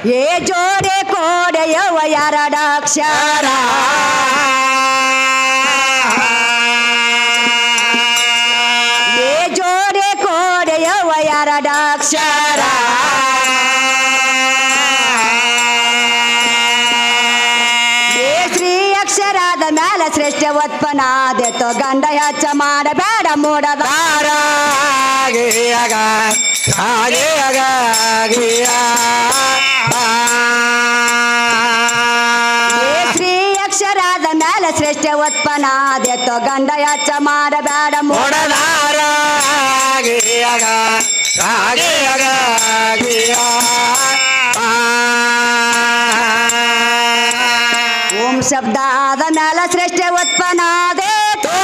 ಏ ಜೋಡೆ ಕೋಡೆಯವ ಎರಡಕ್ಷರ ಏ ಜೋಡೆ ಕೋಡೆಯವ ಎರಡಕ್ಷರ ಏ ಶ್ರೀ ಅಕ್ಷರಾದ ಮ್ಯಾಲ ಶ್ರೇಷ್ಠ ಉತ್ಪನ್ನಾದೆತ್ತೋ ಗಂಡ ಹೆಚ್ಚ ಮಾಡಬೇಡ ಮೂಡದಾರ ಶ್ರೀ ಅಕ್ಷರಾದ ಮ್ಯಾಲ ಶ್ರೇಷ್ಠ ಉತ್ಪನ್ನಾದೆತ್ತೋ ಗಂಡ ಹೆಚ್ಚ ಮಾಡಬೇಡ ಮೂಡದಾರ ಓಂ ಶಬ್ದ ಆದ ಮ್ಯಾಲ ಶ್ರೇಷ್ಠ ಉತ್ಪನ್ನಾದೆತ್ತೋ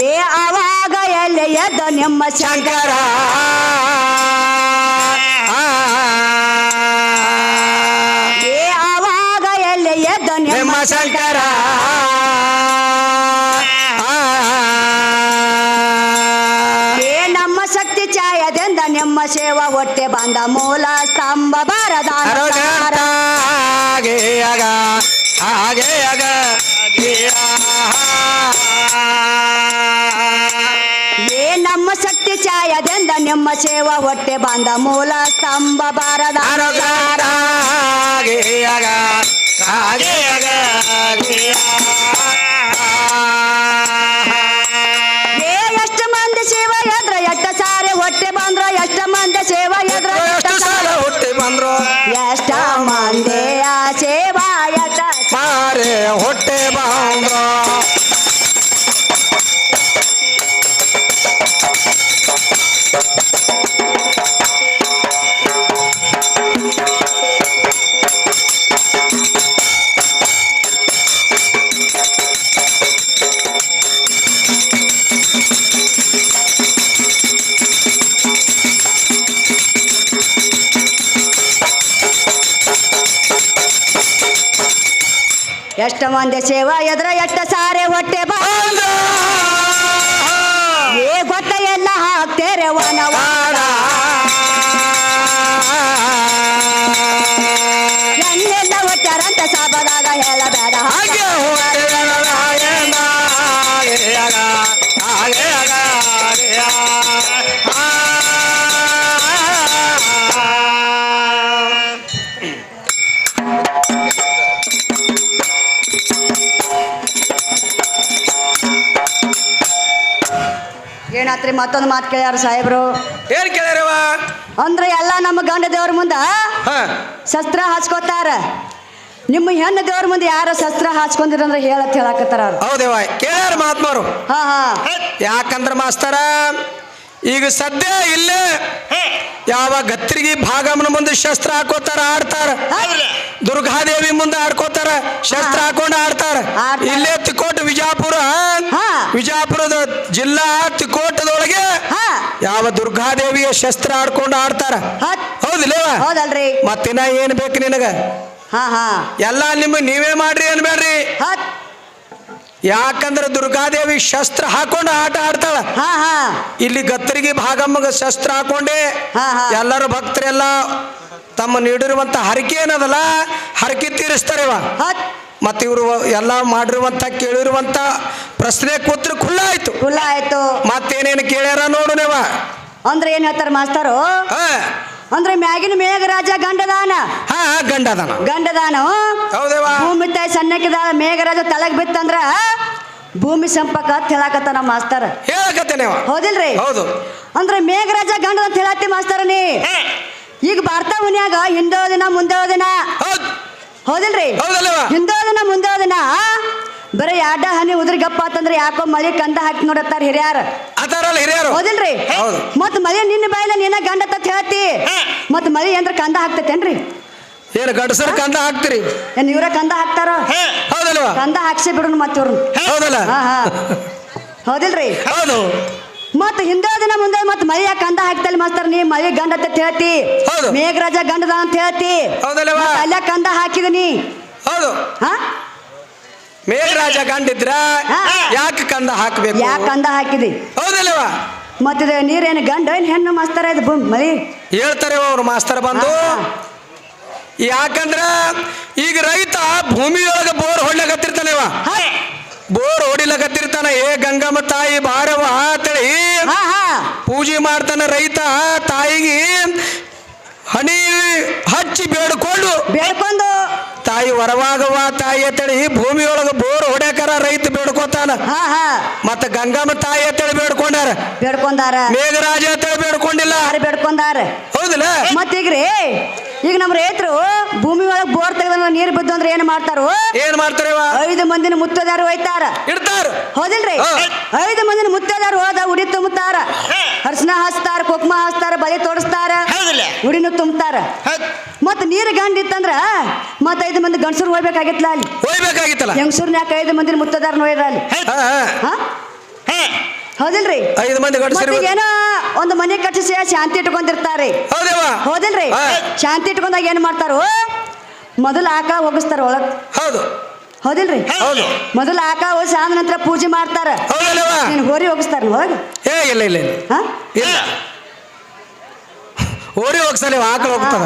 ಏ ಆವಾಗ ಎಲ್ಲಿ ಎದ್ದ ನಿಮ್ಮ ಶಂಕರ ಏ ಆವಾಗ ಎಲ್ಲಿ ಎದ್ದ ನಿಮ್ಮ ಶಂಕರ ಏ ನಮ್ಮ ಶಕ್ತಿ ಛಾಯದಿಂದ ನಿಮ್ಮ ಸೇವಾ ಹೊಟ್ಟೆ ಬಂದ ಮೂಲ ಸ್ತಂಭ ಬಾರದ ಏ ನಮ್ಮ ಶಕ್ತಿ ಛಾಯದಿಂದ ನಿಮ್ಮ ಸೇವಾ ಹೊಟ್ಟೆ ಬಂದ ಮೂಲ ಸ್ತಂಭ ಬಾರದ ಏ ಎಷ್ಟು ಮಂದಿ ಸೇವಾ ಎದ್ರ ಎಷ್ಟ ಸಾರೆ ಹೊಟ್ಟೆ ಬಂದ್ರ ಎಷ್ಟ ಮಂದಿ ಸೇವಾ ಎದ್ರ ಹೊಟ್ಟೆ ಬಂದ್ರು ಎಷ್ಟ ಮಂದಿ ಆ ಸೇವಾ ಎಷ್ಟ ಸಾರೆ ಹೊಟ್ಟೆ ಬಂದ್ರು ಎಷ್ಟ ಮಂದಿ ಸೇವಾ ಎದ್ರ ಎಷ್ಟ ಸಾರೆ ಹೊಟ್ಟೆ ಬಂದ್ರ ಏ ಗೊತ್ತ ಎಲ್ಲ ಹಾಕ್ತೇರೆ ವನವಾಡ ಎಣ್ಣೆಲ್ಲ ಹೊಟ್ಟಾರಂತ ಸಾಬದಾಗ ಹೇಳಬೇಡ ಏನಾತ್ರಿ ಮತ್ತೊಂದು ಮಾತು ಕೇಳ್ಯಾರ ಸಾಹೇಬ್ರು ಏನ್ ಕೇಳ್ಯಾರವ ಅಂದ್ರೆ ಎಲ್ಲ ನಮ್ಮ ಗಂಡ ದೇವ್ರ ಮುಂದ ಶಸ್ತ್ರ ಹಾಚ್ಕೋತಾರ ನಿಮ್ಮ ಹೆಣ್ಣು ದೇವ್ರ ಮುಂದೆ ಯಾರ ಶಸ್ತ್ರ ಹಾಚ್ಕೊಂಡಿರಂದ್ರೆ ಹೇಳಕತ್ತಾರ ಅವ್ರು ಹೌದೇವ ಕೇಳ್ಯಾರ ಮಹಾತ್ಮರು ಹಾ ಹಾ ಯಾಕಂದ್ರ ಮಾಸ್ತರ ಈಗ ಸದ್ಯ ಇಲ್ಲೇ ಯಾವ ಗತ್ರಿಗೆ ಭಾಗಮನ ಮುಂದೆ ಶಸ್ತ್ರ ಹಾಕೋತಾರ ಆಡ್ತಾರ ದುರ್ಗಾದೇವಿ ಮುಂದೆ ಆಡ್ಕೋತಾರ ಶಸ್ತ್ರ ಹಾಕೊಂಡು ಆಡ್ತಾರ ಇಲ್ಲೇ ತಿಕೋಟ ವಿಜಾಪುರದ ಜಿಲ್ಲಾ ತಿಕೋಟದೊಳಗೆ ಯಾವ ದುರ್ಗಾದೇವಿಯ ಶಸ್ತ್ರ ಆಡ್ಕೊಂಡು ಆಡ್ತಾರ ಹೌದಿಲ್ಲ ಹೌದಲ್ರಿ ಮತ್ತಿನ ಏನ್ ಬೇಕು ನಿನಗ ಎಲ್ಲ ನೀವೇ ಮಾಡ್ರಿ ಅನ್ಬೇಡ್ರಿ ಯಾಕಂದ್ರೆ ದುರ್ಗಾದೇವಿ ಶಸ್ತ್ರ ಹಾಕೊಂಡು ಆಟ ಆಡ್ತಾಳ ಇಲ್ಲಿ ಗತ್ತರಿಗೆ ಭಾಗಮ್ಮಗ ಶಸ್ತ್ರ ಹಾಕೊಂಡೆ ಎಲ್ಲರೂ ಭಕ್ತರೆಲ್ಲ ತಮ್ಮ ನೀಡಿರುವಂತ ಹರಕೆ ಏನದಲ್ಲ ಹರಕೆ ತೀರಿಸ್ತಾರೆ ಮತ್ತೆ ಇವರು ಎಲ್ಲ ಮಾಡಿರುವಂತ ಕೇಳಿರುವಂತ ಪ್ರಶ್ನೆ ಕೂತ್ರ ಖುಲ್ಲ ಆಯ್ತು ಮತ್ತೇನೇನು ಕೇಳ್ಯಾರ ನೋಡು ನೀವ ಅಂದ್ರೆ ಏನ್ ಹೇಳ್ತಾರ ಮಾಸ್ತರು ಅಂದ್ರೆ ಮ್ಯಾಗಿನ ಮೇಘರಾಜ ಗಂಡದಾನ ಗಂಡದಾನ ಭೂಮಿ ತಾಯಿ ಸಣ್ಣಕ್ಕಿದ ಮೇಘರಾಜ ತಳಗ್ ಬಿತ್ತಂದ್ರ ಭೂಮಿ ಸಂಪರ್ಕ ಹೇಳಕತ್ತಾನ ಮಾಸ್ತರ್ ಹೇಳಕತ್ತೇನೆ ಹೌದಿಲ್ರಿ ಹೌದು ಅಂದ್ರೆ ಮೇಘರಾಜ ಗಂಡ ಅಂತ ಹೇಳತ್ತಿ ಮಾಸ್ತರ್ ನೀ ಈಗ ಬರ್ತಾ ಹುನ್ಯಾಗ ಹಿಂದೋ ದಿನ ಮುಂದೆ ದಿನ ಹೌದಿಲ್ರಿ ಹಿಂದೋ ದಿನ ಮುಂದೆ ದಿನ ಬರೀ ಎರಡ ಹನಿ ಉದ್ರಿ ಗಪ್ಪ ಆತಂದ್ರೆ ಯಾಕೋ ಮಳಿ ಕಂದ ಹಾಕಿ ನೋಡತ್ತಾರ ಹಿರಿಯಾರ ಹೌದಿಲ್ರಿ ಮತ್ ಮಳಿ ನಿನ್ನ ಬಾಯಿಲ ನೀನ ಗಂಡ ಅಂತ ಹೇಳ್ತಿ ಮತ್ ಮಳಿ ಏನ್ರ ಕಂದ ಹಾಕ್ತೇನ್ರಿ ಏನು ಗಂಡಸರ ಕಂದ ಹಾಕ್ತಿರಿ ಏನ್ ಇವ್ರ ಕಂದ ಹಾಕ್ತಾರ ಹೌದಲ್ವಾ ಕಂದ ಹಾಕ್ಸಿ ಬಿಡು ಮತ್ ಇವ್ರು ಹೌದಲ್ಲ ಹೌದಿಲ್ರಿ ಹೌದು ಮತ್ ಹಿಂದೆ ದಿನ ಮುಂದೆ ಮತ್ ಮಳಿ ಯಾಕೆ ಕಂದ ಹಾಕ್ತಲ್ಲ ಮಾಸ್ತರ್ ನೀ ಮಳಿ ಗಂಡ ಅಂತ ಹೇಳ್ತಿ ಮೇಘರಾಜ ಗಂಡದ ಅಂತ ಹೇಳ್ತಿ ಅಲ್ಲ ಕಂದ ಹಾಕಿದನಿ ಹೌದು ಮೇಘರಾಜ ಗಂಡಿದ್ರ ಯಾಕೆ ಕಂದ ಹಾಕ್ಬೇಕು ಯಾಕೆ ಕಂದ ಹಾಕಿದಿ ಹೌದಲ್ವಾ ಮತ್ತಿದ ನೀರೇನು ಗಂಡ ಏನು ಹೆಣ್ಣು ಮಾಸ್ತರ ಇದು ಮಳಿ ಹೇಳ್ತಾರೆ ಅವ್ರು ಮಾಸ್ತರ್ ಬಂದು. ಯಾಕಂದ್ರ ಈಗ ರೈತ ಭೂಮಿಯೊಳಗೆ ಬೋರ್ ಹೊಡ್ಲಕತ್ತಿರ್ತಾನೆ, ಬೋರ್ ಹೊಡಿಲಕತ್ತಿರ್ತಾನ. ಏ ಗಂಗಮ್ಮ ತಾಯಿ ಬಾರವ ಅಂತೇಳಿ ಪೂಜೆ ಮಾಡ್ತಾನ ರೈತ. ತಾಯಿಗೆ ಹಣಿ ಹಚ್ಚಿ ಬೇಡ್ಕೊಂಡು ತಾಯಿ ವರವಾಗವ ತಾಯಿ ಅಂತೇಳಿ ಭೂಮಿಯೊಳಗೆ ಬೋರ್ ಹೊಡ್ಯಾಕಾರ ರೈತ ಬೇಡ್ಕೋತಾನ. ಮತ್ತ ಗಂಗಮ್ಮ ತಾಯಿ ಅಂತೇಳಿ ಬೇಡ್ಕೊಂಡಾರ, ಮೇಘರಾಜ ಅಂತೇಳಿ ಬೇಡ್ಕೊಂಡಾರ. ಹೌದಿಲ್ಲ? ಮತ್ತೀಗ್ರಿ ಈಗ ನಮ್ಮ ರೈತರು ಭೂಮಿ ಒಳಗೆ ಬೋರ್ ತೆಗೆದ ನೀರು ಬಿದ್ದು ಅಂದ್ರೆ ಏನ್ ಮಾಡ್ತಾರ? 5 ಮಂದಿನ ಮುತ್ತದಾರು ಒಯ್ತಾರ, ಹೌದಿಲ್ರಿ? 5 ಮಂದಿನ ಮುತ್ತದಾರು ಹೋದ ಉಡಿ ತುಂಬುತ್ತಾರ, ಅರ್ಶನ ಹಚ್ತಾರ, ಕುಕ್ಮ ಹಚ್ತಾರ, ಬಲಿ ತೋಡಿಸ್ತಾರ, ಉಡಿನೂ ತುಂಬುತ್ತಾರ. ಮತ್ ನೀರು ಗಂಡ ಇತ್ತಂದ್ರ ಮತ್ 5 ಮಂದಿ ಗಂಡಸರು ಹೋಗ್ಬೇಕಾಗಿತ್ತಲ್ಲ, ಅಲ್ಲಿ ಹೆಂಗಸೂರ್ನ ಯಾಕೆ 5 ಮಂದಿನ ಮುತ್ತದಾರನ ಒಯ್ರ ಅಲ್ಲಿ, ಹೌದಿಲ್ರಿ? 5 ಮಂದಿ ಏನೋ ಒಂದು ಮನೆ ಕಟ್ಟಿಸಿ ಶಾಂತಿ ಇಟ್ಕೊಂಡಿರ್ತಾರೆ, ಹೌದಿಲ್ರಿ? ಶಾಂತಿ ಇಟ್ಕೊಂಡಾಗ ಏನ್ ಮಾಡ್ತಾರೋ ಮೊದಲು ಆಕಳ ಹೋಗಿಸ್ತಾರ ಒಳಗ್, ಹೌದಿಲ್ರಿ? ಮೊದಲು ಆಕಳ ಹೋಗಿಸಿ ಆದ ನಂತರ ಪೂಜೆ ಮಾಡ್ತಾರ, ಹೋರಿ ಹೋಗಿಸ್ತಾರ ಒಳಗ. ಹೋರಿ ಹೋಗ್ಸಲ್ಲ, ಆಕಳ ಹೋಗ್ತಾರ.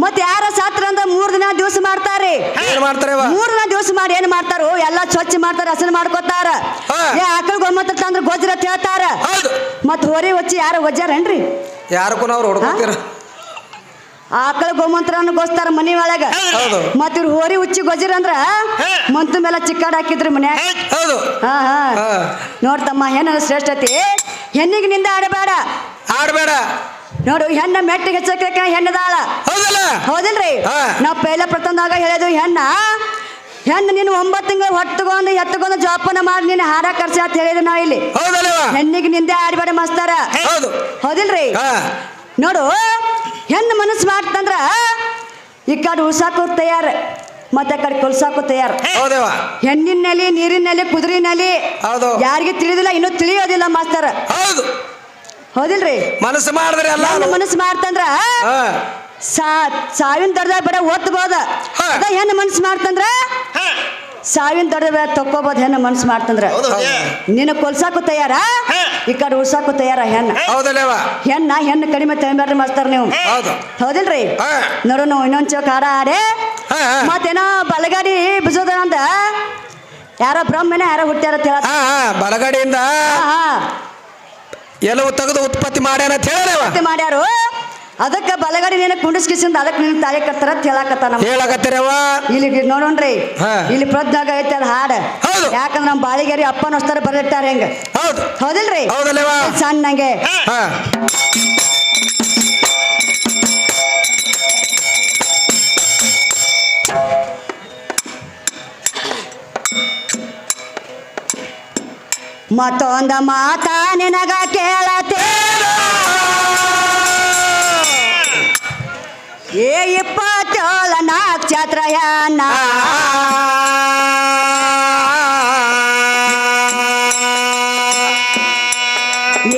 ಮತ್ ಯಾರ ಸಾತ್ರ ಅಂದ್ರ 3 ದಿನ ದಿವಸ ಮಾಡ್ತಾರೆ. 3 ದಿನ ದಿವಸ ಮಾಡಿ ಏನ್ ಮಾಡ್ತಾರೋ ಎಲ್ಲಾ ಸ್ವಚ್ಛ ಮಾಡ್ತಾರ, ಹಸನ್ ಮಾಡ್ಕೋತಾರ. ಆಕಳ ಗೊಮ್ಮತ್ತ ಅಂದ್ರ ಗೊಜ್ರ ಹೇಳ್ತಾರ. ಮತ್ ಹೋರಿ ಹೊಚ್ಚಿ ಯಾರು ಒಜ್ಜಾರೇನ್ರಿ? ಆಕಳ ಗೋಮಂತ್ರವನ್ನು ಗೋಸ್ತಾರ ಮನಿ ಒಳಗ. ಮತ್ ಇವ್ರು ಹೋರಿ ಹುಚ್ಚಿ ಗೊಜ್ರ ಅಂದ್ರ ಮಂತು ಮೇಲೆ ಚಿಕ್ಕಾಡ್ ಹಾಕಿದ್ರಿ ಮನ್ಯಾಗ. ನೋಡ್ತಮ್ಮ ಹೆಣ್ಣ ಶ್ರೇಷ್ಠತೆ, ಹೆಣ್ಣಿಗೆ ನಿಂದ ಆಡಬೇಡ ನೋಡು. ಹೆಣ್ಣ ಮೆಟ್ಟಿಗೆ ಹೆಚ್ಚಕ್ಕೆ ಹೆಣ್ಣದಾಳ, ಹೌದಿಲ್ರಿ? ನಾವ್ ಪೈಲ ಪ್ರಥಮದಾಗ ಹೇಳೋದು ಹೆಣ್ಣು ನೀನು 9 ತಿಂಗಳು ಹೊಟ್ಟುಕೊಂಡು ಎತ್ತುಕೊಂಡು ಜೋಪಾನ ಮಾಡಿ ನೀನು ಹಾರ ಕರ್ಸಿ ಅಂತ ಹೇಳಿದ್ವಿ ನಾವ್ ಇಲ್ಲಿ. ಹೆಣ್ಣಿಗೆ ನಿಂದೆ ಆಡಬೇಡ ಮಾಸ್ತಾರ, ಹೌದಿಲ್ರಿ? ನೋಡು, ಹೆಣ್ಣು ಮನಸ್ಸು ಮಾಡ್ತಂದ್ರ ಈ ಕಡೆ ಉಳ್ಸಾಕು ತಯಾರ, ಮತ್ತೆ ಆ ಕಡೆ ಕೊಲ್ಸಾಕು ತಯಾರ. ಹೆಣ್ಣಿನಲ್ಲಿ, ನೀರಿನಲ್ಲಿ, ಕುದುರಿನಲ್ಲಿ ಯಾರಿಗೆ ತಿಳಿದಿಲ್ಲ, ಇನ್ನೂ ತಿಳಿಯೋದಿಲ್ಲ ಮಾಸ್ತಾರ, ಹೌದಿಲ್ರಿ? ಮನಸ್ಸು ಮಾಡಿದ್ರೆ ಮನಸ್ಸು ಮಾಡ್ತಂದ್ರ ಸಾವಿನ ದೊಡ್ಡದಾಗ ಬೇಡ ಓದ್ಬೋದ. ಹೆಣ್ಣು ಮನಸ್ಸು ಮಾಡ್ತಂದ್ರ ಸಾವಿನ ದೊಡ್ಡ ತಕ್ಕೋಬಹುದು. ಹೆಣ್ಣು ಮನಸ್ಸು ಮಾಡ್ತಂದ್ರ ನಿನ್ನ ಕೊಲ್ಸಾಕು ತಯಾರ, ಈ ಕಡೆ ಉಳ್ಸಾಕು ತಯಾರ. ಹೆಣ್ಣು ಕಡಿಮೆ ತಗೊಂಡ್ರಿ ಮಾಸ್ತಾರ ನೀವು, ಹೌದಿಲ್ರಿ? ನೋಡು, ನಾವು ಇನ್ನೊಂದ್ ಚೌಕ್ ಹಾಡ ಆಡೆ ಮತ್ತೇನೋ ಬಲಗಾಡಿ ಬಿಸೋದ ಅಂದ ಯಾರೋ ಬ್ರಹ್ಮನ ಯಾರೋ ಹುಟ್ಟ್ಯಾರ ಬಲಗಾಡಿಯಿಂದ ಎಲ್ಲವೂ ತೆಗೆದು ಉತ್ಪತ್ತಿ ಮಾಡ್ಯಾರು. ಅದಕ್ಕೆ ಬಲಗಡೆ ನೀನು ಕುಂಡಿಸ್ಕಿಸಿಂದ ಅದಕ್ಕೆ ನೀನು ತಾಳಿ ಕಟ್ತಾರ ಹೇಳಕತ್ತಾರವ. ಇಲ್ಲಿ ನೋಡೋಣ್ರಿ, ಇಲ್ಲಿ ಪ್ರಜ್ಞಾಗ ಐತೆ ಅದು ಹಾಡ. ಯಾಕಂದ್ರೆ ನಮ್ಮ ಬಾಳಿಗೇರಿ ಅಪ್ಪನ ಹೊಸ್ತಾರ ಬರಲಿಟ್ಟಾರ ಹೆಂಗ, ಹೌದಿಲ್ರಿ? ಸಣ್ಣಂಗೆ ಮತ್ತೊಂದ ಮಾತ ನಿನಗ ಕೇಳತೇ, ಏ 27 ನಕ್ಷತ್ರ ಹೆಣ್ಣ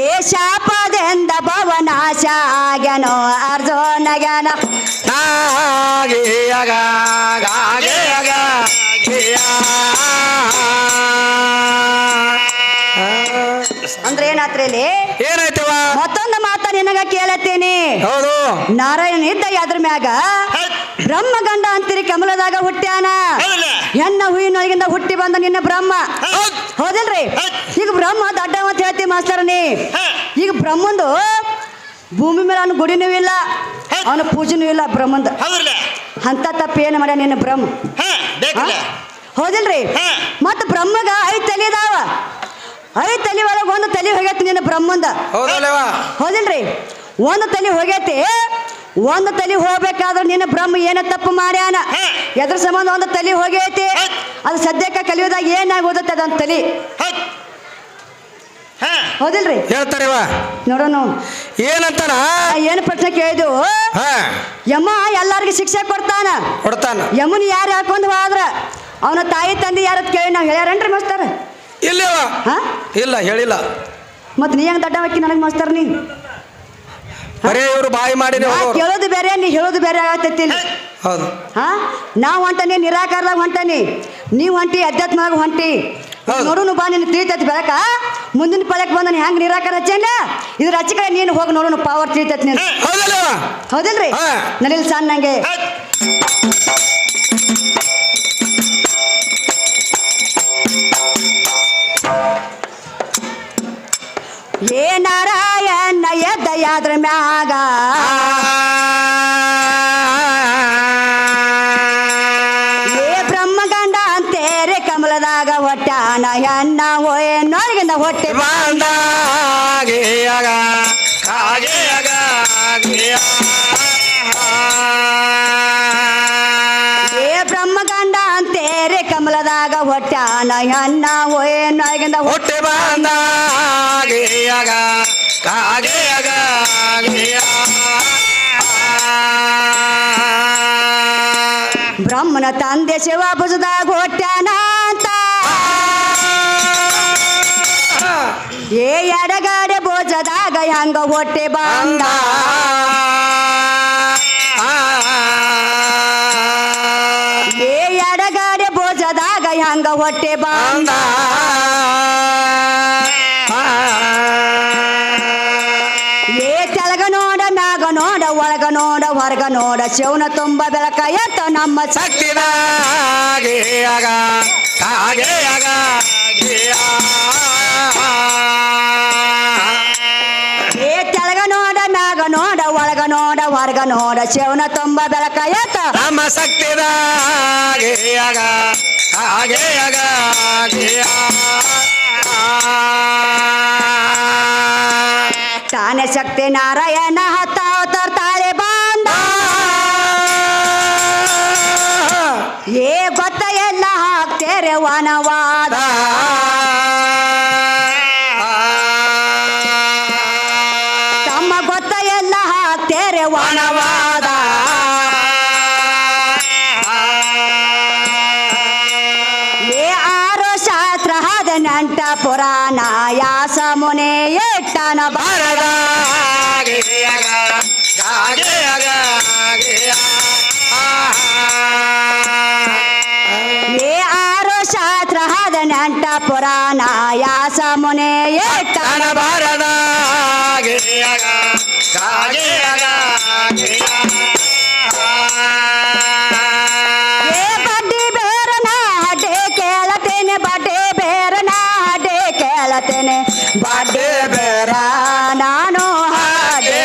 ಏ ಶಾಪದಿಂದ ಭವನಾಶ ಆಗ್ಯಾನೋ ಅರ್ಜುನಗ್ಯಾನ ಅಂದ್ರೆ ಏನಾತ್ರಿ ಇಲ್ಲಿ? ಏನಾಯ್ತವ? ಮತ್ತೊಂದು ಮಾತ ನಿನಗ ಕೇಳತ್ತೇನೆ. ನಾರಾಯಣ ಇದ್ದ ಅದ್ರ ಮ್ಯಾಗ ಬ್ರಹ್ಮ ಗಂಡ ಅಂತೀರಿ ಕಮಲದಾಗ ಹುಟ್ಟ್ಯಾನ. ಹೆಣ್ಣ ಹೂವಿನೊಳಗಿಂದ ಹುಟ್ಟಿ ಬಂದ ನಿನ್ನ ಬ್ರಹ್ಮ, ಹೌದಿಲ್ರಿ? ಈಗ ಬ್ರಹ್ಮ ದಡ್ಡ ಅಂತ ಹೇಳ್ತೀವಿ ಮಾಸ್ತರನಿ. ಈಗ ಬ್ರಹ್ಮಂದು ಭೂಮಿ ಮೇಲೆ ಅವನ ಗುಡಿನೂ ಇಲ್ಲ, ಅವನ ಪೂಜೆನೂ ಇಲ್ಲ ಬ್ರಹ್ಮಂದ. ಅಂತ ತಪ್ಪ ಏನು ಮಾಡ್ಯ ನಿನ್ನ ಬ್ರಹ್ಮ, ಹೌದಿಲ್ರಿ? ಮತ್ತ ಬ್ರಹ್ಮಗ 5 ತಲೆ ಇದಾವ. 5 ತಲೆ ಒಳಗೆ 1 ತಲೆ ಹೋಗೈತಿ ನಿನ್ನ ಬ್ರಹ್ಮಂದ, ಹೌದಿಲ್ರಿ? 1 ತಲೆ ಹೋಗೈತಿ. 1 ತಲೆ ಹೋಗ್ಬೇಕಾದ್ರೆ ನಿನ್ನ ಬ್ರಹ್ಮ ಏನ ತಪ್ಪು ಮಾಡ್ಯಾನ, ಎದ್ರ ಸಂಬಂಧ 1 ತಲೆ ಹೋಗೈತಿ. ಅದು ಸದ್ಯಕ್ಕೆ ಕಲಿಯೋದಾಗ ಏನಾಗಿ ಓದುತ್ತೆ ಅದೊಂದು ತಲೆ, ಹೌದಿಲ್ರಿ? ಹೇಳ್ತಾರವ. ನೋಡೋಣ ಏನಂತಾನ, ಏನು ಪ್ರಶ್ನೆ ಕೇಳಿದ್ವು? ಯಮ ಎಲ್ಲಾರ್ಗು ಶಿಕ್ಷೆ ಕೊಡ್ತಾನ. ಯಮುನ್ ಯಾರು ಹಾಕೊಂಡು ಹೋದ್ರ ಅವನ ತಾಯಿ ತಂದೆ ಯಾರ ಕೇಳಿ ನಾವು ಹೇಳ್ಯಾರನ್ರಿ ಮಾಸ್ತಾರ? ಇಲ್ಲ, ಹೇಳಿಲ್ಲ. ಮತ್ ನೀ ಹೆಂಗ್ ದಡ್ಡ ಹಾಕಿ ನನಗ್ ಮಾಸ್ತಾರ? ನೀ ಬರೇ ಇವ್ರು ಬಾಯಿ ಮಾಡಿ ಕೇಳೋದು ಬೇರೆ, ನೀ ಹೇಳೋದು ಬೇರೆ ಆಗತ್ತೈತಿ. ಹೌದು. ನಾವ್ ಹೊಂಟನಿ ನಿರಾಕಾರದಾಗ ಹೊಂಟನಿ, ನೀವ್ ಹೊಂಟಿ ಅಧ್ಯಾತ್ಮದಾಗ ಹೊಂಟಿ. ನೋಡು ಬಾ ನಿನ್ ತಿಳಿತೈತಿ ಬೆಳಕ ಮುಂದಿನ ಪಳಕ್ ಬಂದ ಹೆಂಗ್ ನಿರಾಕಾರ ಹಚ್ಚೇನ ಇದ್ರ ಹಚ್ಚ ಕಡೆ ನೀನು ಹೋಗಿ ನೋಡು ಪವರ್ ತಿಳಿತೈತಿ ನೀನು ಹೌದಿಲ್ರಿ ನಡಿಲ್ ಸಣ್ಣ ನಂಗೆ ಏ ನಾರಾಯಣ ಎದ್ದಯಾದ್ರ ಮ್ಯಾಗ ಏ ಬ್ರಹ್ಮಗಂಡ ಅಂತೇರೆ ಕಮಲದಾಗ ಹೊಟ್ಟಾನ ಹೆಣ್ಣ ಓಯೆ ನೋರ್ಗಿಂದ ಹೊಟ್ಟೆ ಏ ಬ್ರಹ್ಮಗಂಡ ಅಂತೇರೆ ಕಮಲದಾಗ ಹೊಟ್ಟಾನ ಹೆಣ್ಣ ಓಯೆ ನೋರ್ಗಿಂದ ಹೊಟ್ಟೆ ಬ್ರಹ್ಮನ ತಂದೆ ಶಿವ ಭುಜದಾಗ ಹೊಟ್ಯಾನ ಅಂತ ಏ ಎಡಗಾಡೆ ಭೋಜದಾಗ ಹೆಂಗ ಹೊಟ್ಟೆ ಬಂದ ಏ ಎಡಗಾಡೆ ಭೋಜದಾಗ ಹೆಂಗ ಹೊಟ್ಟೆ ಬಂದ ಏ ತೆಳಗ ನೋಡ ಮ್ಯಾಗ ನೋಡ ಒಳಗ ನೋಡ ಹೊರಗ ನೋಡ ಶಿವನ ತುಂಬ ಬೆಳಕ ಎತ್ತ ನಮ್ಮ ಏ ತೆಳಗ ನೋಡ ಮ್ಯಾಗ ನೋಡ ಒಳಗ ನೋಡ ಹೊರಗ ನೋಡ ಶಿವನ ತುಂಬ ಬೆಳಕ ಎತ್ತ ನಮ್ಮ ತಾನೆ ಶಕ್ತಿ ನಾರಾಯಣ ಹತ್ತಾವತಾರ ತಾಳೆ ಬಂದ ಏ ಗೊತ್ತ ಎಲ್ಲ ಹಾಕ್ತೇರೆ ವನವಾದ ತಮ್ಮ ಗೊತ್ತ ಎಲ್ಲ ಹಾಕ್ತೇರೆ ವನವಾದ ಏ ಆರೋ ಶಾಸ್ತ್ರ ಹದಿನೆಂಟ ಪುರಾಣ ಯಾಸ ಮುನೆ ಎಟ್ಟನ ಭಾರದ ಏ ಆರೋ ಶಾಸ್ತ್ರ ಹದಿನೆಂಟ ಪುರಾಣ ಯಾಸ ಮುನೆ ಎಟ್ಟನ ಭಾರದ ಏ ಬಡ್ಡಿ ಬೇರನ ಹಡ್ಡೆ ಕೇಳತೇನೆ ಬಡ್ಡೆ ಬೇರನ ಹಡ್ಡೆ ಕೇಳತೇನೆ ಬಡ್ಡೆ ಬೇರ ನಾನು ಹಾಗೆ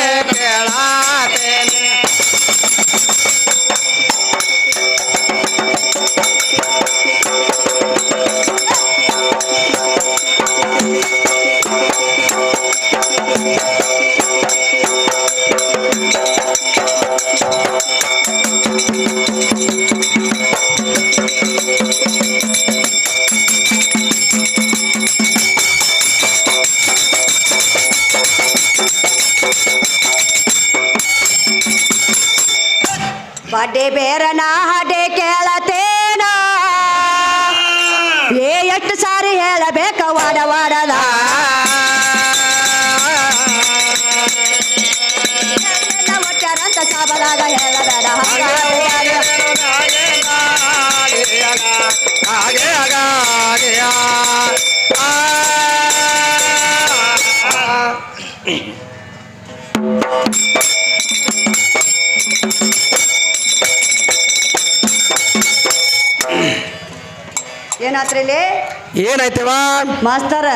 ಬಡ್ಡೆ ಬೇರನ ಹಡ್ಡೆ ಕೇಳತೇನ ಏ ಎಷ್ಟು ಸಾರಿ ಹೇಳಬೇಕ ವಾಡ ವಾಡದ ಒಟ್ಟಾರಂತ ಸಾಬಲಾಗ ಹೇಳಬೇಡ ಏನಾತ್ರಿ ಇಲ್ಲಿ ಏನಾಯ್ತವ ಮಾಸ್ತರ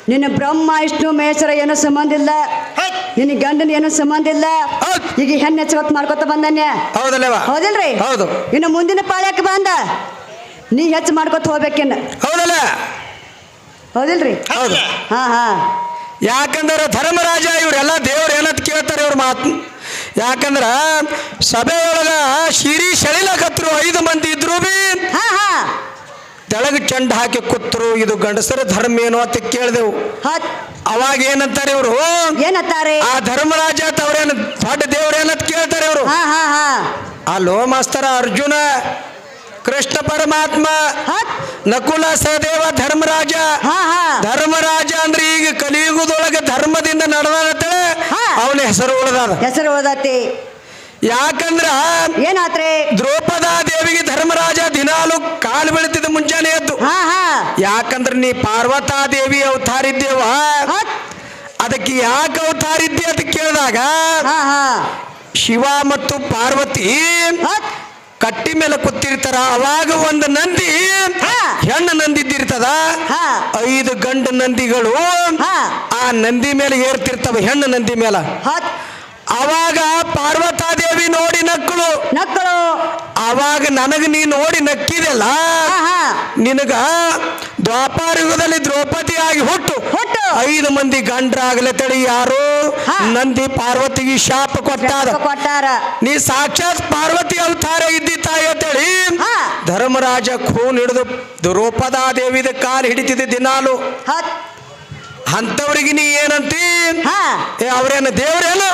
ನಿನ್ನ ಬ್ರಹ್ಮ ವಿಷ್ಣು ಮಹೇಶ್ವರ ಏನೋ ಸಂಬಂಧ ಇಲ್ಲ ನಿನ್ನ ಗಂಡನ ಏನೋ ಸಂಬಂಧ ಇಲ್ಲ ಈಗ ಹೆಣ್ಣು ಹೆಚ್ಚು ಮಾಡ್ಕೊತ ಬಂದನ್ಯ ಹೌದಲ್ಲವ ಹೌದಿಲ್ರಿ ಹೌದು ಇನ್ನು ಮುಂದಿನ ಪಾಳ್ಯಕ್ಕೆ ಬಂದ ನೀ ಹೆಚ್ಚು ಮಾಡ್ಕೊತ ಹೋಗ್ಬೇಕಿನ್ನ ಹೌದಲ್ಲ ಹೌದಿಲ್ರಿ ಹೌದು ಹಾ ಹಾ ಯಾಕಂದ್ರೆ ಧರ್ಮರಾಜ ಇವರೆಲ್ಲ ದೇವ್ರು ಏನಂತ ಕೇಳ್ತಾರೆ ಇವ್ರ ಮಾತು ಯಾಕಂದ್ರ ಸಭೆಯೊಳಗ ಶಿರಿ ಸೆಳಿಲಕತ್ರು 5 ಮಂದಿ ಇದ್ರು ಬಿ ಹಾ ಹಾ ತೆಳಗ ಚೆಂಡ ಹಾಕಿ ಕೂತ್ರು ಇದು ಗಂಡಸರ ಧರ್ಮ ಏನು ಅಂತ ಕೇಳಿದೆವು ಅವಾಗ ಏನಂತಾರೆ ಇವರು ಏನಂತಾರೆ ಆ ಧರ್ಮರಾಜ ಅವ್ರೇನು ದೊಡ್ಡ ದೇವ್ರು ಏನಂತ ಕೇಳ್ತಾರೆ ಇವರು ಹಾ ಹಾ ಹಾ ಅಲ್ಲೋ ಮಾಸ್ತರ ಅರ್ಜುನ ಕೃಷ್ಣ ಪರಮಾತ್ಮ ನಕುಲ ಸಹದೇವ ಧರ್ಮರಾಜ ಧರ್ಮರಾಜ ಅಂದ್ರೆ ಈಗ ಕಲಿಯುಗದೊಳಗೆ ಧರ್ಮದಿಂದ ನಡೆದಾಡತ್ತೇಳೆ ಅವನ ಹೆಸರು ಉಳದತಿ ಯಾಕಂದ್ರ ಏನಾತ್ರಿ ದ್ರೌಪದಾ ದೇವಿಗೆ ಧರ್ಮರಾಜ ದಿನಾಲು ಕಾಲು ಬೀಳ್ತಿದ್ದ ಮುಂಜಾನೆ ಎದ್ದು ಹಾ ಹಾ ಯಾಕಂದ್ರೆ ನೀ ಪಾರ್ವತಾದೇವಿ ಅವತಾರ ಇದ್ದೇವ ಅದಕ್ಕೆ ಯಾಕೆ ಅವತಾರ ಇದ್ದೆ ಅಂತ ಕೇಳಿದಾಗ ಹಾ ಹಾ ಶಿವ ಮತ್ತು ಪಾರ್ವತಿ ಕಟ್ಟಿ ಮೇಲೆ ಕೂತಿರ್ತಾರ. ಅವಾಗ ಒಂದು ನಂದಿ ಹೆಣ್ಣು ನಂದಿ ಇದ್ದಿರ್ತದ, 5 ಗಂಡು ನಂದಿಗಳು ಆ ನಂದಿ ಮೇಲೆ ಏರ್ತಿರ್ತವ, ಹೆಣ್ಣು ನಂದಿ ಮೇಲೆ. ಅವಾಗ ಪಾರ್ವತಾದೇವಿ ನೋಡಿ ನಕ್ಕಳು. ಅವಾಗ ನನಗ ನೀ ನೋಡಿ ನಕ್ಕಿದೆಲ್ಲ, ನಿನಗ ದ್ವಾಪಾರ ಯುಗದಲ್ಲಿ ದ್ರೌಪದಿಯಾಗಿ ಹುಟ್ಟು 5 ಮಂದಿ ಗಂಡ್ರಾಗಲೇ ತಳಿ ಯಾರು ನಂದಿ ಪಾರ್ವತಿಗೆ ಶಾಪ ಕೊಟ್ಟಾರ. ನೀ ಸಾಕ್ಷಾತ್ ಪಾರ್ವತಿ ಅವತಾರ ಇದ್ದಿ ತಾಯಿ ಅಂತೇಳಿ ಧರ್ಮರಾಜ ಖೂನ್ ಹಿಡಿದು ದ್ರೌಪದಾದೇವಿದ ಕಾಲು ಹಿಡಿತಿದ್ದ ದಿನಾಲು. ಅಂತವ್ರಿಗೆ ನೀ ಏನಂತಿ? ಅವ್ರೇನು ದೇವ್ರೇನು?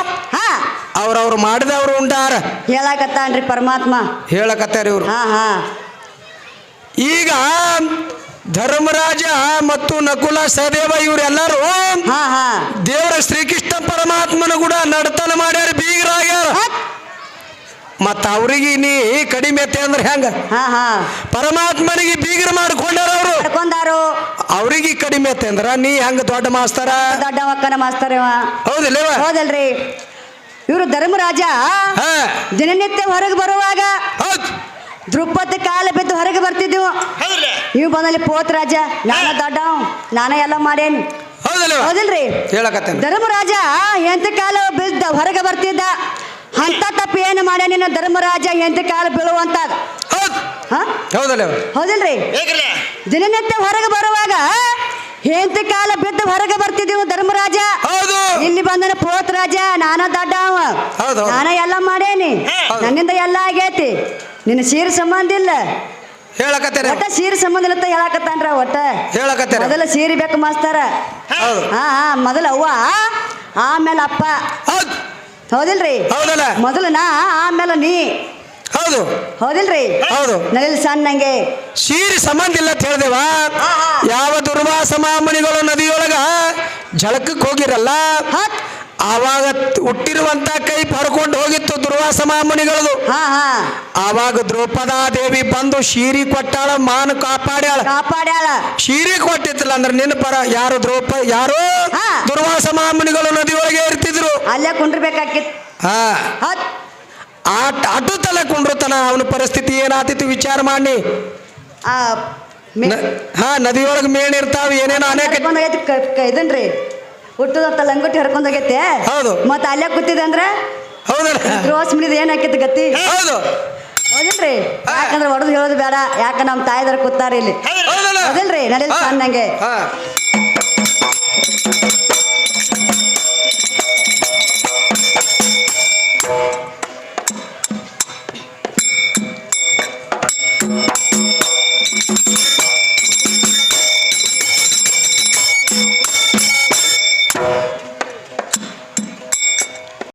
ಅವ್ರವ್ರು ಮಾಡಿದವ್ರು ಉಂಡಾರ ಹೇಳಕತ್ತಾನ್ರಿ ಪರಮಾತ್ಮ, ಹೇಳಕತ್ತಾರ ಇವ್ರು. ಈಗ ಧರ್ಮರಾಜ ಮತ್ತು ನಕುಲ ಸಹದೇವ ಇವರೆಲ್ಲರೂ ದೇವರ ಶ್ರೀಕೃಷ್ಣ ಪರಮಾತ್ಮನ ಕೂಡ ನಡತನ ಮಾಡ್ಯಾರ, ಬೀಗರಾಗ್ಯಾರ. ಮತ್ತ ಅವ್ರಿಗೆ ನೀ ಕಡಿಮೆ ಐತೆ ಅಂದ್ರೆ ಹೆಂಗ? ಪರಮಾತ್ಮನಿಗೆ ಬೀಗರ ಮಾಡ್ಕೊಂಡಾರ ಅವರು, ಅವ್ರಿಗೆ ಕಡಿಮೆ ಐತೆ ಅಂದ್ರ ನೀ ಹೆಂಗ ದೊಡ್ಡ ಮಾಸ್ತರ? ದೊಡ್ಡ ಮಕ್ಕನ ಮಾಸ್ತರ ಹೌದಿಲ್ಲ? ಹೌದಲ್ರಿ. ಇವರು ಧರ್ಮರಾಜ ದಿನನಿತ್ಯ ಹೊರಗೆ ಬರುವಾಗ ದ್ರೌಪದಿ ಕಾಲ ಬಿದ್ದು ಹೊರಗೆ ಬರ್ತಿದ್ದೆವು. ಇವ್ ಬಂದಲ್ಲಿ ಪೋತ್ ರಾಜ, ನಾನ ದೊಡ್ಡ, ನಾನೇ ಎಲ್ಲ ಮಾಡೇನಿ. ಹೌದಿಲ್ರಿ? ಧರ್ಮರಾಜ ಎಂತ ಕಾಲ ಬಿದ್ದ ಹೊರಗೆ ಬರ್ತಿದ್ದ. ಅಂತ ತಪ್ಪು ಏನು ಮಾಡ್ಯಾನ ಧರ್ಮರಾಜ ಎಂತ ಕಾಲ ಬೀಳುವಂತ? ಹೌದಿಲ್ರಿ? ದಿನನಿತ್ಯ ಹೊರಗೆ ಬರುವಾಗ ಎಂತ ಕಾಲ ಬಿದ್ದು ಹೊರಗೆ ಬರ್ತಿದ್ದೀವಿ ಧರ್ಮರಾಜ. ಇಲ್ಲಿ ಬಂದನ ಪೋತ್ ರಾಜ, ನಾನ ದೊಡ್ಡ, ನಾನ ಎಲ್ಲ ಮಾಡೇನಿ, ನನ್ನಿಂದ ಎಲ್ಲ ಆಗೈತಿ, ನಿನ್ನ ಸೀರೆ ಸಂಬಂಧ ಇಲ್ಲ ಒಟ್ಟ ಸೀರೆ ಸಂಬಂಧ ಇಲ್ಲ ಹೇಳಕತ್ತಾನ್ರ. ಒಟ್ಟ ಮೊದಲ ಸೀರೆ ಬೇಕು ಮಾಸ್ತಾರ. ಮೊದಲ ಅವ್ವ, ಆಮೇಲೆ ಅಪ್ಪ. ಹೌದಿಲ್ರಿ? ಮೊದಲು ನಾ, ಆಮೇಲೆ ನೀ. ಹೌದಿಲ್ರಿ? ನಲಿಲ್ ಸಣ್ಣಂಗೆ ಸೀರೆ ಸಂಬಂಧ ಇಲ್ಲ ಅಂತ ಹೇಳ್ದೇವ. ಯಾವ ದುರ್ವಾಸ ಮಾಮುನಿಗಳು ನದಿಯೊಳಗ ಜಳಕಕ್ಕೆ ಹೋಗಿರಲ್ಲ, ಆವಾಗ ಹುಟ್ಟಿರುವಂತ ಕೈ ಪಡ್ಕೊಂಡು ಹೋಗಿತ್ತು ದುರ್ವಾಸ ಮಾಮುನಿಗಳದು. ಆವಾಗ ದ್ರೌಪದಾದೇವಿ ಬಂದು ಶೀರಿ ಕೊಟ್ಟಾಳ, ಮಾನ ಕಾಪಾಡ್ಯಾಳ. ಶೀರಿ ಕೊಟ್ಟಿತ್ತಲ್ಲ ಅಂದ್ರೆ ನಿನ್ನ ಪರ ಯಾರು ಯಾರು ದುರ್ವಾಸ ಮಾಮುನಿಗಳು ನದಿಯೊಳಗೆ ಇರ್ತಿದ್ರು, ಅಲ್ಲೇ ಕುಂಡ್ರಬೇಕಾಗಿತ್ತು. ಅಟು ತಲೆ ಕುಂಡ್ರತನ ಅವನ ಪರಿಸ್ಥಿತಿ ಏನಾತಿತ್ತು ವಿಚಾರ ಮಾಡಿ. ನದಿಯೊಳಗೆ ಮೇಣ್ ಇರ್ತಾವ, ಏನೇನೋ ಅನೇಕ ಇದನ್ರಿ ಹುಟ್ಟದಂತ ಲಂಗೋಟಿ ಹರ್ಕೊಂಡ್ ಹೋಗೈತೆ. ಮತ್ತ ಅಲ್ಲೇ ಕೂತಿದಂದ್ರೆ ದ್ರೋಸ್ ಮಿಡಿದ ಏನ್ ಹಾಕಿತ್ತು ಗತಿ? ಹೌದಿಲ್ರಿ? ಯಾಕಂದ್ರೆ ಹೊಡೆದು ಹೇಳೋದು ಬೇಡ, ಯಾಕ ನಮ್ ತಾಯಿದಾರ ಕೂತಾರ ಇಲ್ಲಿ. ಹೌದಿಲ್ರಿ? ನಡೀಲಿ ಸಣ್ಣಂಗೆ.